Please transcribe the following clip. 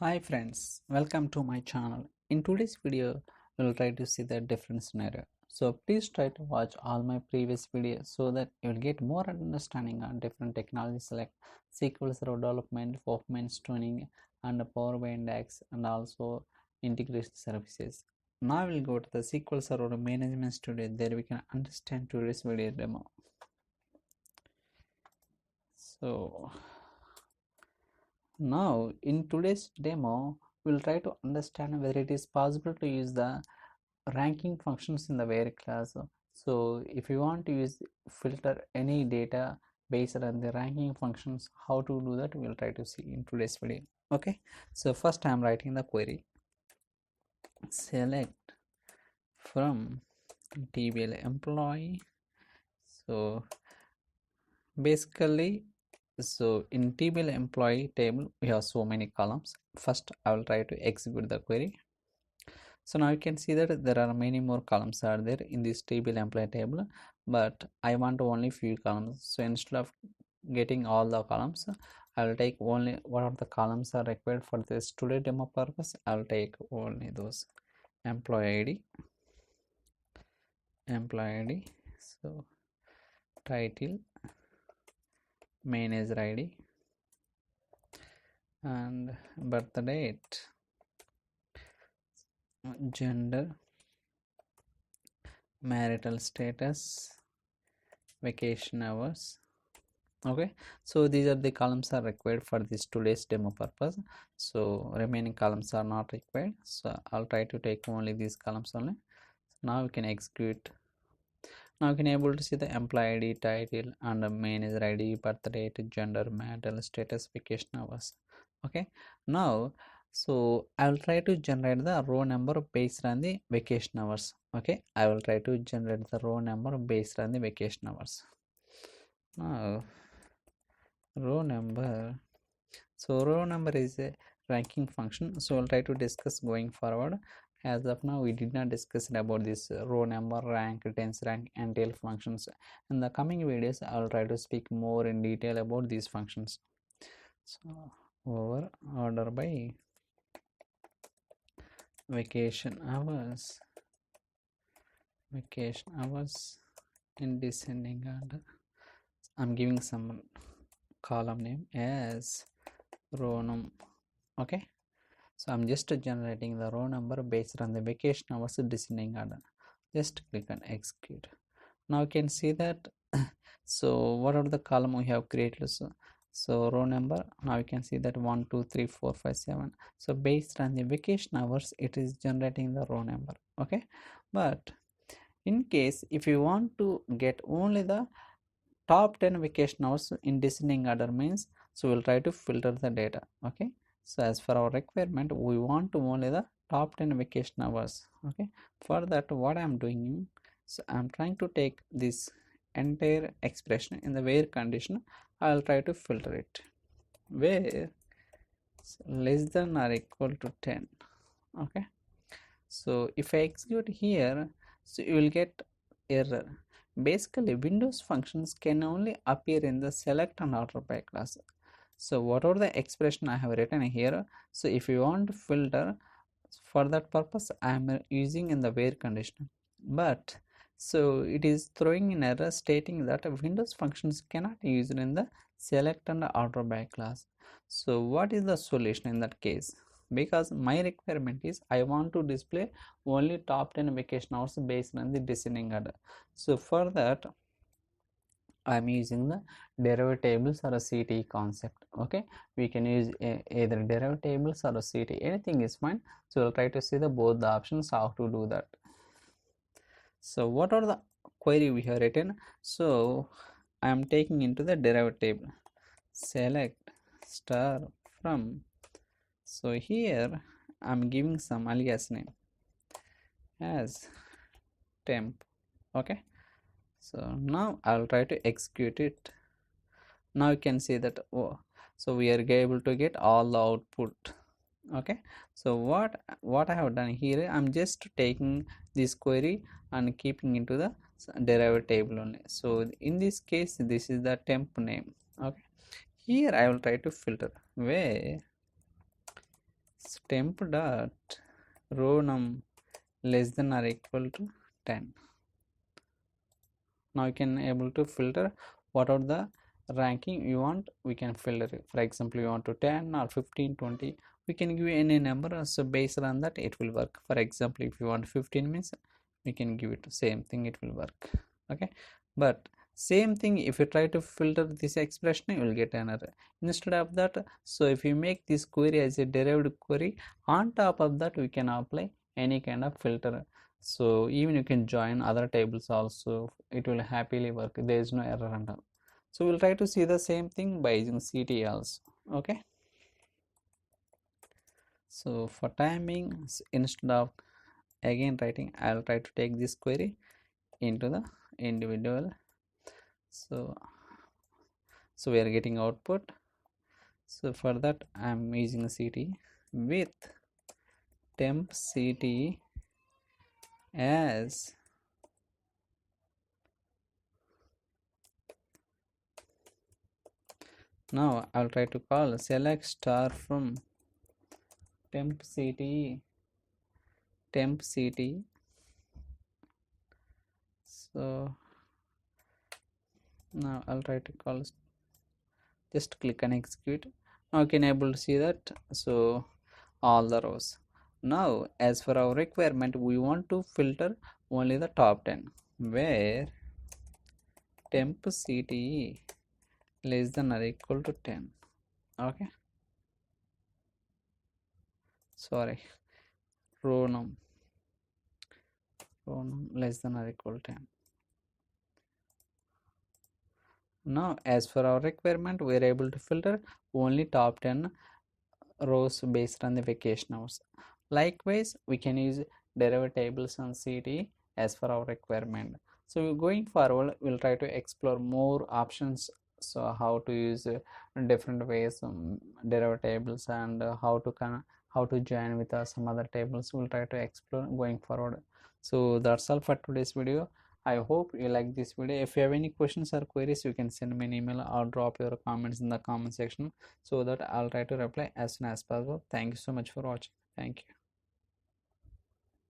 Hi friends, welcome to my channel. In today's video, we'll try to see the different scenario. So please try to watch all my previous videos so that you'll get more understanding on different technologies like SQL Server development, performance tuning, and the Power BI index, and also integration services. Now we'll go to the SQL Server Management Studio. There we can understand today's video demo. So now in today's demo, we'll try to understand whether it is possible to use the ranking functions in the where class. So if you want to use filter any data based on the ranking functions, how to do that we'll try to see in today's video. Okay, so first I'm writing the query: select from table employee. So basically, so in table employee table we have so many columns. First I will try to execute the query. So now you can see that there are many more columns are there in this table employee table, but I want only few columns. So instead of getting all the columns, I will take only what of the columns are required for this today demo purpose. I will take only those employee ID, so title, manager ID, and birth date, gender, marital status, vacation hours. Okay, so these are the columns are required for this today's demo purpose. So remaining columns are not required, so I'll try to take only these columns only. Now we can execute. Now you can able to see the employee ID, title, and the manager ID, birth date, gender, marital status, vacation hours. Okay, now so I will try to generate the row number based on the vacation hours. Okay, I will try to generate the row number based on the vacation hours. Now row number, so row number is a ranking function, so I'll try to discuss going forward. As of now we did not discuss about this row number, rank, tens rank, and tail functions. In the coming videos I'll try to speak more in detail about these functions. So over order by vacation hours in descending order. I'm giving some column name as row num. Okay, so I'm just generating the row number based on the vacation hours descending order. Just click on execute. Now you can see that so what are the column we have created? So row number, now you can see that 1 2 3 4 5 7. So based on the vacation hours it is generating the row number. Okay, but in case if you want to get only the top 10 vacation hours in descending order means, so we'll try to filter the data. Okay, so as for our requirement we want to only the top 10 vacation hours. Okay, for that what I'm doing, so I'm trying to take this entire expression in the where condition. I'll try to filter it where less than or equal to 10. Okay, so if I execute here, so you will get error. Basically Windows functions can only appear in the select and order by class. So whatever the expression I have written here, so if you want to filter, for that purpose I am using in the where condition, but so it is throwing an error stating that Windows functions cannot be used in the select and order by class. So what is the solution in that case? Because my requirement is I want to display only top 10 vacation hours based on the descending order. So for that I am using the derived tables or a CTE concept. Okay, we can use either derived tables or a CTE, anything is fine. So we'll try to see the both the options how to do that. So what are the query we have written? So I am taking into the derived table, select star from, so here I'm giving some alias name as temp. Okay, so now I'll try to execute it. Now you can see that, oh, so we are able to get all the output. Okay, so what I have done here, I'm just taking this query and keeping into the derived table only. So in this case this is the temp name. Okay, here I will try to filter where temp dot row num less than or equal to 10. Now you can able to filter what are the ranking you want. We can filter it. For example, you want to 10 or 15, 20, we can give any number, so based on that it will work. For example, if you want 15 means we can give it same thing, it will work. Okay, but same thing if you try to filter this expression, you will get an error. Instead of that, so if you make this query as a derived query, on top of that we can apply any kind of filter. So even you can join other tables also, it will happily work, there is no error and all. So we'll try to see the same thing by using CT also. Okay, so for timing, instead of again writing, I'll try to take this query into the individual. So we are getting output. So for that I'm using CT with temp CT as now I'll try to call select star from temp CT. So now I'll try to call, just click and execute. Now you can able to see that, so all the rows. Now as for our requirement, we want to filter only the top 10, where temp CTE less than or equal to 10. Okay, sorry, row num less than or equal to 10. Now as for our requirement, we are able to filter only top 10 rows based on the vacation hours. Likewise, we can use derived tables on CT as for our requirement. So going forward, we'll try to explore more options. So how to use different ways derived tables, and how to join with some other tables, we'll try to explore going forward. So that's all for today's video. I hope you like this video. If you have any questions or queries, you can send me an email or drop your comments in the comment section, so that I'll try to reply as soon as possible. Thank you so much for watching. Thank you.